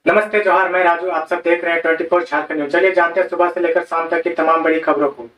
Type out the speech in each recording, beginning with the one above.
नमस्ते जोहार, मैं राजू। आप सब देख रहे हैं 24 झारखंड न्यूज। चलिए जानते हैं सुबह से लेकर शाम तक की तमाम बड़ी खबरों को।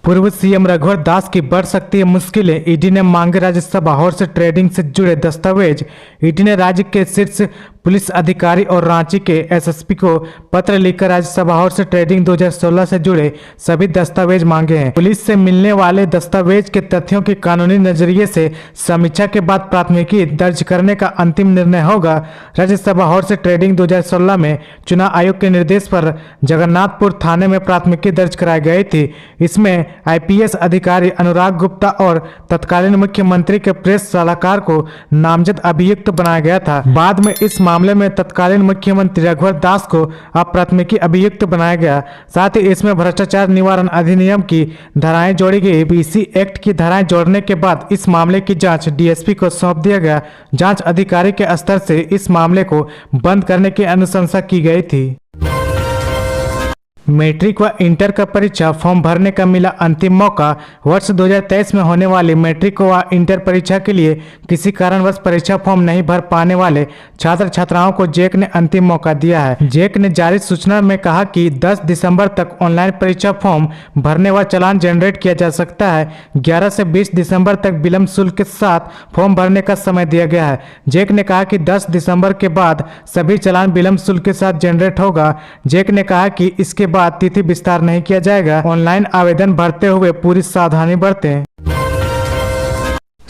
पूर्व सीएम रघुवर दास की बढ़ सकती है मुश्किलें। ईडी ने मांगे राज्यसभा हॉर्स ट्रेडिंग से जुड़े दस्तावेज। ईडी ने राज्य के शीर्ष पुलिस अधिकारी और रांची के एसएसपी को पत्र लिखकर राज्यसभा हॉर्स ट्रेडिंग 2016 से जुड़े सभी दस्तावेज मांगे हैं। पुलिस से मिलने वाले दस्तावेज के तथ्यों की कानूनी नजरिए से समीक्षा के बाद प्राथमिकी दर्ज करने का अंतिम निर्णय होगा। राज्यसभा हॉर्स ट्रेडिंग 2016 में चुनाव आयोग के निर्देश पर जगन्नाथपुर थाने में प्राथमिकी दर्ज कराई गई थी। इसमें आईपीएस अधिकारी अनुराग गुप्ता और तत्कालीन मुख्यमंत्री के प्रेस सलाहकार को नामजद अभियुक्त बनाया गया था। बाद में इस मामले में तत्कालीन मुख्यमंत्री रघुवर दास को अप्राथमिकी अभियुक्त बनाया गया। साथ ही इसमें भ्रष्टाचार निवारण अधिनियम की धाराएं जोड़ी गई। पीसी एक्ट की धाराएं जोड़ने के बाद इस मामले की जांच डीएसपी को सौंप दिया गया। जांच अधिकारी के स्तर से इस मामले को बंद करने की अनुशंसा की गई थी। मैट्रिक व इंटर का परीक्षा फॉर्म भरने का मिला अंतिम मौका। वर्ष 2023 में होने वाली मैट्रिक व इंटर परीक्षा के लिए किसी कारणवश परीक्षा फॉर्म नहीं भर पाने वाले छात्र छात्राओं को जैक ने अंतिम मौका दिया है। जैक ने जारी सूचना में कहा कि 10 दिसंबर तक ऑनलाइन परीक्षा फॉर्म भरने व चालान जनरेट किया जा सकता है। 11 से 20 दिसंबर तक विलम्ब शुल्क के साथ फॉर्म भरने का समय दिया गया है। जैक ने कहा कि 10 दिसंबर के बाद सभी चालान विलम्ब शुल्क के साथ जनरेट होगा। जैक ने कहा कि इसके बाद तिथि विस्तार नहीं किया जाएगा। ऑनलाइन आवेदन भरते हुए पूरी सावधानी बरतें।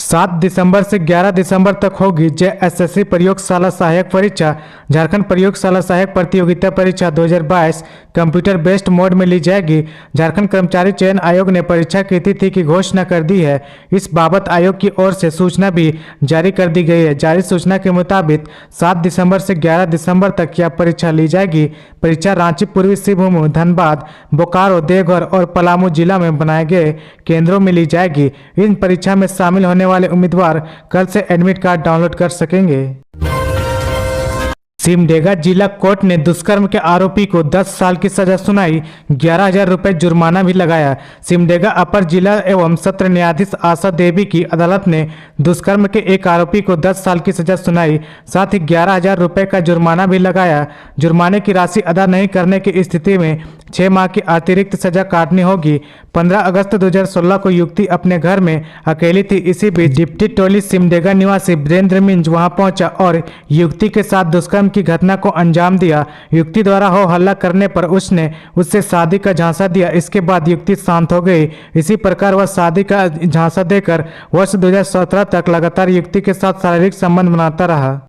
7 दिसंबर से 11 दिसंबर तक होगी जेएसएससी प्रयोगशाला सहायक परीक्षा। झारखंड प्रयोगशाला सहायक प्रतियोगिता परीक्षा 2022 कंप्यूटर बेस्ड मोड में ली जाएगी। झारखंड कर्मचारी चयन आयोग ने परीक्षा की तिथि की घोषणा कर दी है। इस बाबत आयोग की ओर से सूचना भी जारी कर दी गई है। जारी सूचना के मुताबिक 7 दिसंबर से 11 दिसंबर तक यह परीक्षा ली जाएगी। परीक्षा रांची, पूर्वी सिंहभूम, धनबाद, बोकारो, देवघर और पलामू जिला में बनाए गए केंद्रों में ली जाएगी। इन परीक्षा में शामिल होने वाले उम्मीदवार कल से एडमिट कार्ड डाउनलोड कर सकेंगे। सिमडेगा जिला कोर्ट ने दुष्कर्म के आरोपी को 10 साल की सजा सुनाई। 11,000 रुपये जुर्माना भी लगाया। सिमडेगा अपर जिला एवं सत्र न्यायाधीश आशा देवी की अदालत ने दुष्कर्म के एक आरोपी को 10 साल की सजा सुनाई। साथ ही 11,000 रुपये का जुर्माना भी लगाया। जुर्माने की राशि अदा नहीं करने की स्थिति में 6 माह की अतिरिक्त सजा काटनी होगी। 15 अगस्त 2016 को युवती अपने घर में अकेली थी। इसी बीच डिप्टी टोली सिमडेगा निवासी वीरेंद्र मिंज वहां पहुंचा और युवती के साथ दुष्कर्म की घटना को अंजाम दिया। युवती द्वारा हो हल्ला करने पर उसने उससे शादी का झांसा दिया। इसके बाद युवती शांत हो गई। इसी प्रकार वह शादी का झांसा देकर वर्ष 2017 तक लगातार युवती के साथ शारीरिक संबंध बनाता रहा।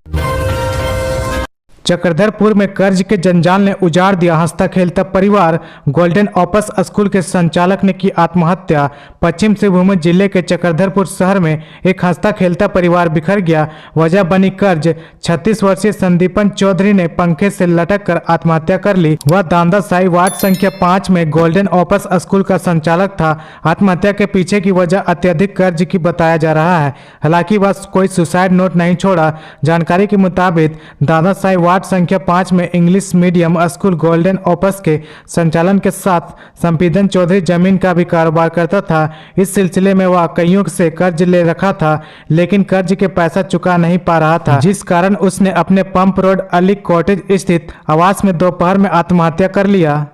चक्रधरपुर में कर्ज के जंजाल ने उजाड़ दिया हंसता खेलता परिवार। गोल्डन ओपस स्कूल के संचालक ने की आत्महत्या। पश्चिम सिंहभूम जिले के चक्रधरपुर शहर में एक हंसता खेलता परिवार बिखर गया। वजह बनी कर्ज। 36 वर्षीय संदीपन चौधरी ने पंखे से लटक कर आत्महत्या कर ली। वह दांदा साई वार्ड संख्या 5 में गोल्डन ओपस स्कूल का संचालक था। आत्महत्या के पीछे की वजह अत्यधिक कर्ज की बताया जा रहा है। हालांकि वह कोई सुसाइड नोट नहीं छोड़ा। जानकारी के मुताबिक दादा साई वार्ड संख्या 5 में English medium school golden opus के संचालन के साथ संपीदन चौधरी जमीन का भी कारोबार करता था। इस सिलसिले में वह कईयों से कर्ज ले रखा था, लेकिन कर्ज के पैसा चुका नहीं पा रहा था, जिस कारण उसने अपने पंप रोड अली कॉटेज स्थित आवास में दोपहर में आत्महत्या कर लिया।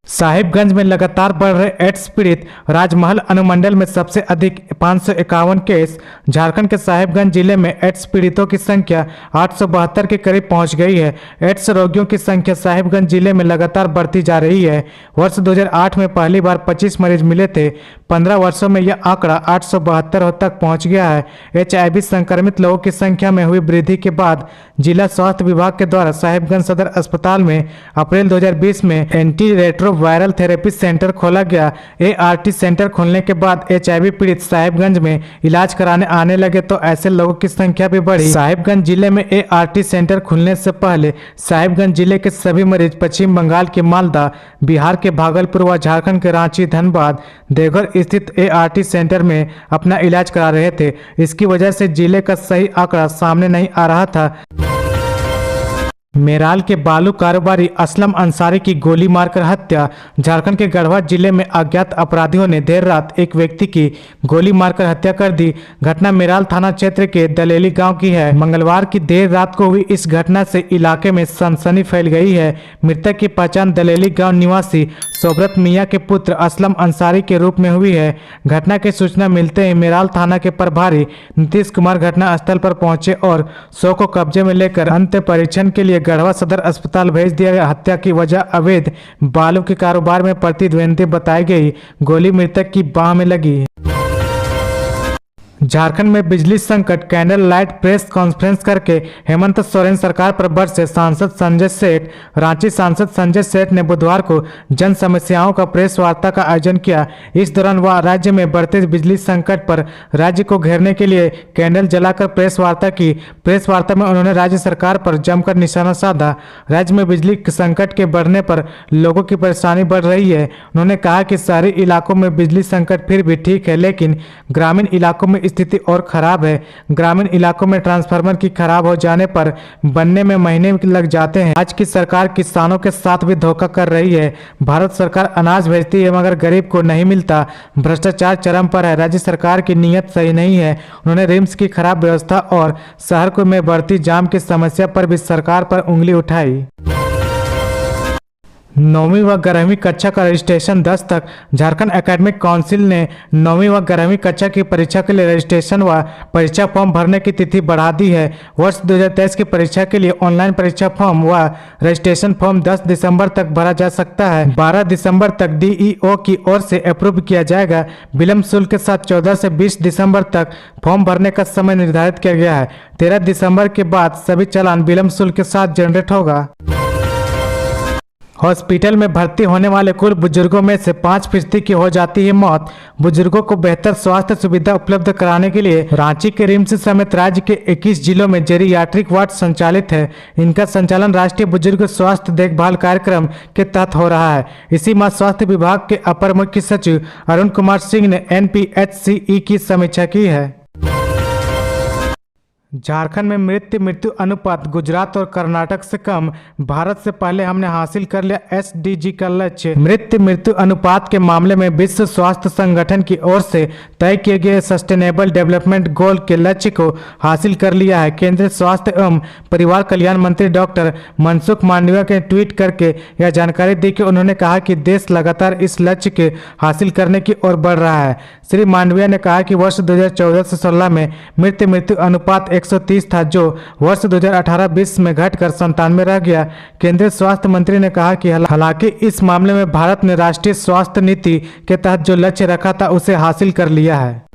साहिबगंज में लगातार बढ़ रहे एड्स पीड़ित। राजमहल अनुमंडल में सबसे अधिक 551 केस। झारखंड के साहिबगंज जिले में एड्स पीड़ितों की संख्या 872 के करीब पहुंच गई है। एड्स रोगियों की संख्या साहिबगंज जिले में लगातार बढ़ती जा रही है। वर्ष 2008 में पहली बार 25 मरीज मिले थे। 15 वर्षों में यह आंकड़ा 872 तक पहुँच गया है। HIV संक्रमित लोगों की संख्या में हुई वृद्धि के बाद जिला स्वास्थ्य विभाग के द्वारा साहिबगंज सदर अस्पताल में अप्रैल 2020 में anti retro viral therapy centre खोला गया। ART सेंटर खोलने के बाद HIV पीड़ित साहिबगंज में इलाज कराने आने लगे तो ऐसे लोगों की संख्या भी बढ़ी। साहिबगंज जिले में ART सेंटर खुलने से पहले साहिबगंज जिले के सभी मरीज पश्चिम बंगाल के मालदा, बिहार के भागलपुर व झारखंड के रांची, धनबाद, देवघर स्थित ART सेंटर में अपना इलाज करा रहे थे। इसकी वजह से जिले का सही आंकड़ा सामने नहीं आ रहा था। मेराल के बालू कारोबारी असलम अंसारी की गोली मारकर हत्या। झारखंड के गढ़वा जिले में अज्ञात अपराधियों ने देर रात एक व्यक्ति की गोली मारकर हत्या कर दी। घटना मेराल थाना क्षेत्र के दलेली गांव की है। मंगलवार की देर रात को हुई इस घटना से इलाके में सनसनी फैल गई है। मृतक की पहचान दलेली गांव निवासी सोबरत मियां के पुत्र असलम अंसारी के रूप में हुई है। घटना की सूचना मिलते ही मेराल थाना के प्रभारी नीतीश कुमार घटना स्थल पर पहुंचे और शव को कब्जे में लेकर अंत्य परीक्षण के लिए गढ़वा सदर अस्पताल भेज दिया गया। हत्या की वजह अवैध बालू के कारोबार में प्रतिद्वंदी बताई गई। गोली मृतक की बाह में लगी। झारखंड में बिजली संकट, कैंडल लाइट प्रेस कॉन्फ्रेंस करके हेमंत सोरेन सरकार पर बरसे सांसद संजय सेठ। रांची सांसद संजय सेठ ने बुधवार को जन समस्याओं का प्रेस वार्ता का आयोजन किया। इस दौरान वह राज्य में बढ़ते बिजली संकट पर राज्य को घेरने के लिए कैंडल जलाकर प्रेस वार्ता की। प्रेस वार्ता में उन्होंने राज्य सरकार पर जमकर निशाना साधा। राज्य में बिजली संकट के बढ़ने पर लोगों की परेशानी बढ़ रही है। उन्होंने कहा कि शहरी इलाकों में बिजली संकट फिर भी ठीक है, लेकिन ग्रामीण इलाकों में स्थिति और खराब है। ग्रामीण इलाकों में ट्रांसफार्मर की खराब हो जाने पर बनने में महीने लग जाते हैं। आज की सरकार किसानों के साथ भी धोखा कर रही है। भारत सरकार अनाज भेजती है मगर गरीब को नहीं मिलता। भ्रष्टाचार चरम पर है। राज्य सरकार की नीयत सही नहीं है। उन्होंने रिम्स की खराब व्यवस्था और शहर में बढ़ती जाम की समस्या पर भी सरकार पर उंगली उठाई। 9वीं व 11वीं कक्षा का रजिस्ट्रेशन 10 तक। झारखंड एकेडमिक काउंसिल ने 9वीं व 11वीं कक्षा की परीक्षा के लिए रजिस्ट्रेशन व परीक्षा फॉर्म भरने की तिथि बढ़ा दी है। वर्ष 2023 की परीक्षा के लिए ऑनलाइन परीक्षा फॉर्म व रजिस्ट्रेशन फॉर्म 10 दिसंबर तक भरा जा सकता है। 12 दिसंबर तक डीईओ की ओर से अप्रूव किया जाएगा। विलम्ब शुल्क के साथ 14 से 20 दिसंबर तक फॉर्म भरने का समय निर्धारित किया गया है। 13 दिसंबर के बाद सभी चालान विलम्ब शुल्क के साथ जनरेट होगा। हॉस्पिटल में भर्ती होने वाले कुल बुजुर्गों में से 5% की हो जाती है मौत। बुजुर्गों को बेहतर स्वास्थ्य सुविधा उपलब्ध कराने के लिए रांची के रिम्स समेत राज्य के 21 जिलों में जेरियाट्रिक वार्ड संचालित है। इनका संचालन राष्ट्रीय बुजुर्ग स्वास्थ्य देखभाल कार्यक्रम के तहत हो रहा है। इसी माह स्वास्थ्य विभाग के अपर मुख्य सचिव अरुण कुमार सिंह ने NPHCE की समीक्षा की है। झारखंड में मृत्यु अनुपात गुजरात और कर्नाटक से कम। भारत से पहले हमने हासिल कर लिया SDG का लक्ष्य। मृत्यु अनुपात के मामले में विश्व स्वास्थ्य संगठन की ओर से तय किए गए सस्टेनेबल डेवलपमेंट गोल के लक्ष्य को हासिल कर लिया है। केंद्रीय स्वास्थ्य एवं परिवार कल्याण मंत्री डॉक्टर मनसुख मांडविया ने ट्वीट करके यह जानकारी दी कि उन्होंने कहा कि देश लगातार इस लक्ष्य के हासिल करने की ओर बढ़ रहा है। श्री मांडविया ने कहा कि वर्ष 2014 से 16 में मृत्यु अनुपात 130 था, जो वर्ष 2018-20 में घटकर 97 रह गया। केंद्रीय स्वास्थ्य मंत्री ने कहा कि हालांकि इस मामले में भारत ने राष्ट्रीय स्वास्थ्य नीति के तहत जो लक्ष्य रखा था उसे हासिल कर लिया है।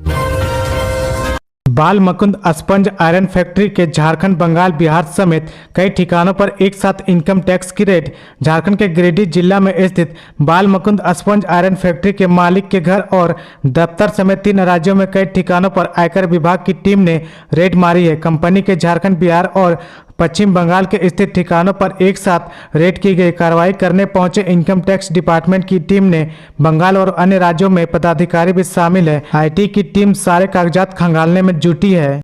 बाल मुकुंद स्पंज आयरन फैक्ट्री के झारखंड, बंगाल, बिहार समेत कई ठिकानों पर एक साथ इनकम टैक्स की रेड। झारखंड के गिरिडीह जिला में स्थित बाल मुकुंद स्पंज आयरन फैक्ट्री के मालिक के घर और दफ्तर समेत 3 राज्यों में कई ठिकानों पर आयकर विभाग की टीम ने रेड मारी है। कंपनी के झारखंड, बिहार और पश्चिम बंगाल के स्थित ठिकानों पर एक साथ रेड की गई। कार्रवाई करने पहुंचे इनकम टैक्स डिपार्टमेंट की टीम ने बंगाल और अन्य राज्यों में पदाधिकारी भी शामिल है। IT की टीम सारे कागजात खंगालने में जुटी है।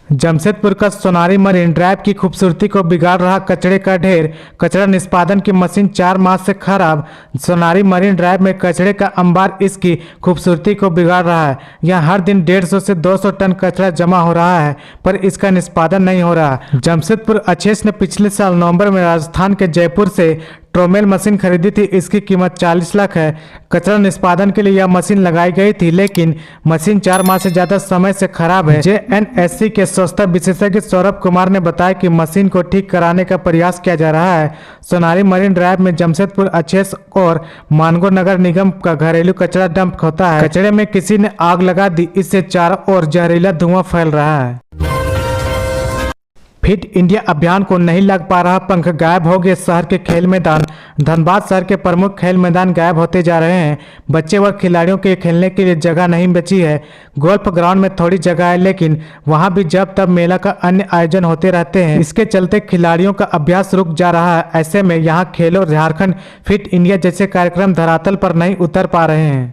जमशेदपुर का सोनारी मरीन ड्राइव की खूबसूरती को बिगाड़ रहा कचरे का ढेर। कचरा निष्पादन की मशीन 4 माह से खराब। सोनारी मरीन ड्राइव में कचरे का अंबार इसकी खूबसूरती को बिगाड़ रहा है। यहाँ हर दिन 150 से 200 टन कचरा जमा हो रहा है, पर इसका निष्पादन नहीं हो रहा। जमशेदपुर अछेस ने पिछले साल नवंबर में राजस्थान के जयपुर से ट्रोमेल मशीन खरीदी थी। इसकी कीमत 40 लाख है। कचरा निष्पादन के लिए यह मशीन लगाई गई थी, लेकिन मशीन 4 माह से ज्यादा समय से खराब है। JNSC के स्वच्छता विशेषज्ञ सौरभ कुमार ने बताया कि मशीन को ठीक कराने का प्रयास किया जा रहा है। सोनारी मरीन ड्राइव में जमशेदपुर अछेस और मानगो नगर निगम का घरेलू कचरा डंप होता है। कचरे में किसी ने आग लगा दी, इससे चारों ओर जहरीला धुआं फैल रहा है। फिट इंडिया अभियान को नहीं लग पा रहा पंख, गायब हो गए शहर के खेल मैदान। धनबाद शहर के प्रमुख खेल मैदान गायब होते जा रहे हैं। बच्चे व खिलाड़ियों के खेलने के लिए जगह नहीं बची है। गोल्फ ग्राउंड में थोड़ी जगह है, लेकिन वहां भी जब तब मेला का अन्य आयोजन होते रहते हैं। इसके चलते खिलाड़ियों का अभ्यास रुक जा रहा है। ऐसे में यहाँ खेलो झारखंड, फिट इंडिया जैसे कार्यक्रम धरातल पर नहीं उतर पा रहे हैं।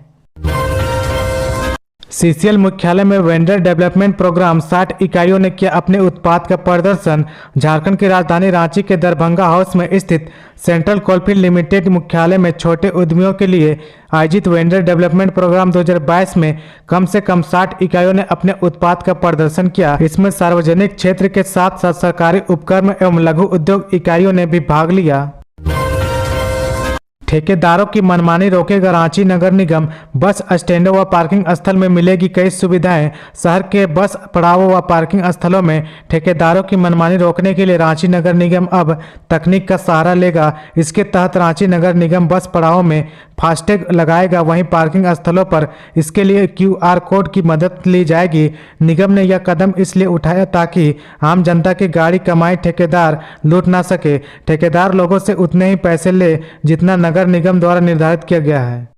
सीसीएल मुख्यालय में वेंडर डेवलपमेंट प्रोग्राम 60 इकाइयों ने किया अपने उत्पाद का प्रदर्शन। झारखंड की राजधानी रांची के दरभंगा हाउस में स्थित सेंट्रल कोलफील्ड लिमिटेड मुख्यालय में छोटे उद्यमियों के लिए आयोजित वेंडर डेवलपमेंट प्रोग्राम 2022 में कम से कम 60 इकाइयों ने अपने उत्पाद का प्रदर्शन किया। इसमें सार्वजनिक क्षेत्र के साथ साथ सरकारी उपक्रम एवं लघु उद्योग इकाइयों ने भी भाग लिया। ठेकेदारों की मनमानी रोकेगा रांची नगर निगम। बस स्टैंडों व पार्किंग स्थल में मिलेगी कई सुविधाएं। शहर के बस पड़ावों व पार्किंग स्थलों में ठेकेदारों की मनमानी रोकने के लिए रांची नगर निगम अब तकनीक का सहारा लेगा। इसके तहत रांची नगर निगम बस पड़ावों में फास्टैग लगाएगा। वहीं पार्किंग स्थलों पर इसके लिए QR कोड की मदद ली जाएगी। निगम ने यह कदम इसलिए उठाया ताकि आम जनता की गाड़ी कमाई ठेकेदार लूट ना सके। ठेकेदार लोगों से उतने ही पैसे ले जितना नगर निगम द्वारा निर्धारित किया गया है।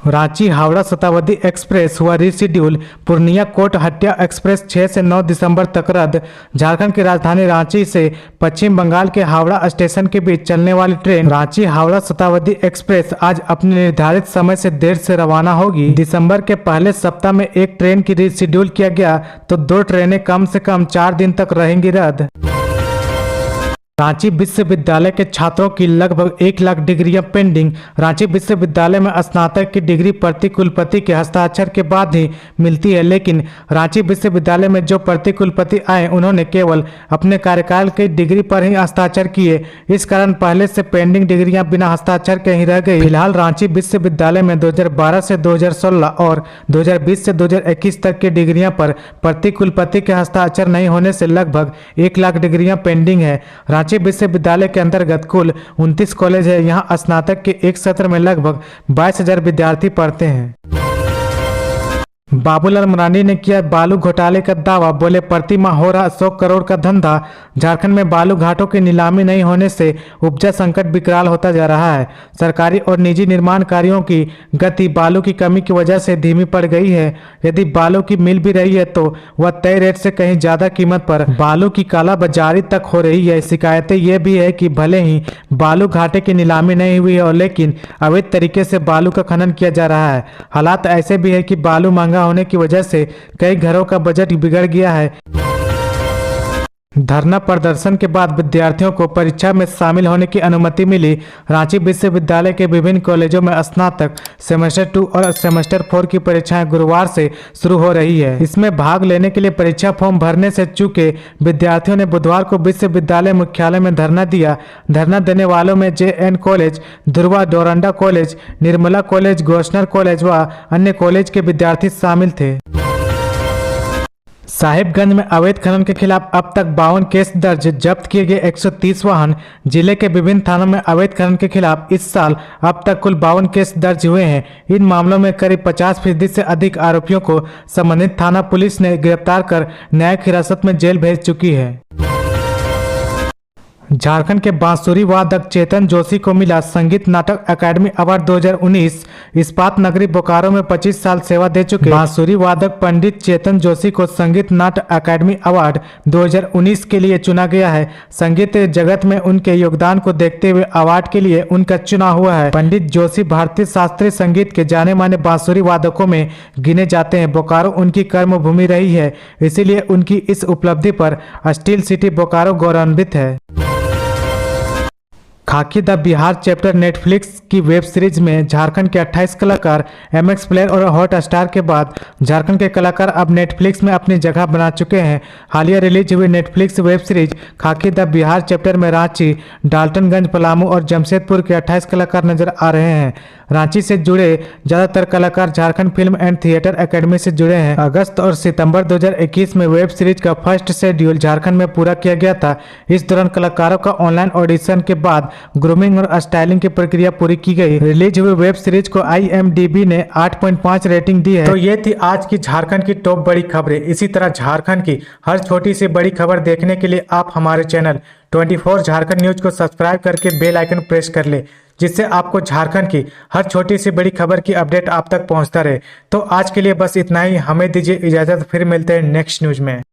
रांची हावड़ा शताब्दी एक्सप्रेस हुआ reschedule. Purnia court Hatia express 6 से 9 दिसंबर तक रद्द। झारखंड की राजधानी रांची से पश्चिम बंगाल के हावड़ा स्टेशन के बीच चलने वाली ट्रेन रांची हावड़ा शताब्दी एक्सप्रेस आज अपने निर्धारित समय से देर से रवाना होगी। दिसंबर के पहले सप्ताह में एक ट्रेन की रीशेड्यूल किया गया तो 2 ट्रेनें कम से कम 4 दिन तक रहेंगी रद्द। रांची विश्वविद्यालय के छात्रों की लगभग 1 लाख डिग्रियां पेंडिंग। रांची विश्वविद्यालय में स्नातक की डिग्री प्रति कुलपति के हस्ताक्षर के बाद ही मिलती है, लेकिन रांची विश्वविद्यालय में जो प्रति कुलपति आए उन्होंने केवल अपने कार्यकाल की डिग्री पर ही हस्ताक्षर किए। इस कारण पहले से पेंडिंग डिग्रियां बिना हस्ताक्षर के ही रह गई। फिलहाल रांची विश्वविद्यालय में 2012 से 2016 और 2020 से 2021 तक की डिग्रियां पर प्रति कुलपति के हस्ताक्षर नहीं होने से लगभग 1 लाख डिग्रियां पेंडिंग है। रांची विश्वविद्यालय के अंतर्गत कुल 29 कॉलेज है। यहाँ स्नातक के एक सत्र में लगभग 22,000 विद्यार्थी पढ़ते हैं। बाबूलाल मरांडी ने किया बालू घोटाले का दावा। बोले प्रति माह हो रहा 100 करोड़ का धंधा। झारखंड में बालू घाटों की नीलामी नहीं होने से उपजा संकट विकराल होता जा रहा है। सरकारी और निजी निर्माण कार्यों की गति बालू की कमी की वजह से धीमी पड़ गई है। यदि बालू की मिल भी रही है तो वह तय रेट से कहीं ज्यादा कीमत पर बालू की कालाबाजारी तक हो रही है। शिकायतें ये भी है कि भले ही बालू घाटे की नीलामी नहीं हुई है लेकिन अवैध तरीके से बालू का खनन किया जा रहा है। हालात ऐसे भी है कि बालू महंगा होने की वजह से कई घरों का बजट बिगड़ गया है। धरना प्रदर्शन के बाद विद्यार्थियों को परीक्षा में शामिल होने की अनुमति मिली। रांची विश्वविद्यालय के विभिन्न कॉलेजों में स्नातक सेमेस्टर 2 और सेमेस्टर 4 की परीक्षाएं गुरुवार से शुरू हो रही है। इसमें भाग लेने के लिए परीक्षा फॉर्म भरने से चूके विद्यार्थियों ने बुधवार को विश्वविद्यालय मुख्यालय में धरना दिया। धरना देने वालों में JN college, Dhruva Doranda college, Nirmala college, Gossner college व अन्य कॉलेज के विद्यार्थी शामिल थे। साहिबगंज में अवैध खनन के खिलाफ अब तक 52 केस दर्ज, जब्त किए गए 130 वाहन। जिले के विभिन्न थानों में अवैध खनन के खिलाफ इस साल अब तक कुल 52 केस दर्ज हुए हैं। इन मामलों में करीब 50% से अधिक आरोपियों को संबंधित थाना पुलिस ने गिरफ्तार कर न्यायिक हिरासत में जेल भेज चुकी है। झारखंड के बांसुरी वादक चेतन जोशी को मिला संगीत नाटक अकादमी अवार्ड 2019। इस्पात नगरी बोकारो में 25 साल सेवा दे चुके बांसुरी वादक पंडित चेतन जोशी को संगीत नाटक अकादमी अवार्ड 2019 के लिए चुना गया है। संगीत जगत में उनके योगदान को देखते हुए अवार्ड के लिए उनका चुनाव हुआ है। पंडित जोशी भारतीय शास्त्रीय संगीत के जाने माने बांसुरी वादकों में गिने जाते हैं। बोकारो उनकी कर्मभूमि रही है, इसीलिए उनकी इस उपलब्धि पर स्टील सिटी बोकारो गौरवान्वित है। खाकी द बिहार चैप्टर नेटफ्लिक्स की वेब सीरीज में झारखंड के 28 कलाकार MX प्लेयर और हॉट स्टार के बाद झारखंड के कलाकार अब नेटफ्लिक्स में अपनी जगह बना चुके हैं। हालिया रिलीज हुई नेटफ्लिक्स वेब सीरीज खाकी द बिहार चैप्टर में रांची, डाल्टनगंज, पलामू और जमशेदपुर के 28 कलाकार नजर आ रहे हैं। रांची से जुड़े ज्यादातर कलाकार Jharkhand film and theatre academy से जुड़े हैं। अगस्त और सितंबर 2021 में वेब सीरीज का फर्स्ट शेड्यूल झारखंड में पूरा किया गया था। इस दौरान कलाकारों का ऑनलाइन ऑडिशन के बाद ग्रूमिंग और स्टाइलिंग की प्रक्रिया पूरी की गई। रिलीज हुई वेब सीरीज को IMDb ने 8.5 रेटिंग दी है। तो ये थी आज की झारखंड की टॉप बड़ी खबरें। इसी तरह झारखंड की हर छोटी सी बड़ी खबर देखने के लिए आप हमारे चैनल 24 झारखंड न्यूज को सब्सक्राइब करके बेल आइकन प्रेस कर ले, जिससे आपको झारखंड की हर छोटी सी बड़ी खबर की अपडेट आप तक पहुंचता रहे। तो आज के लिए बस इतना ही। हमें दीजिए इजाजत, फिर मिलते हैं नेक्स्ट न्यूज में।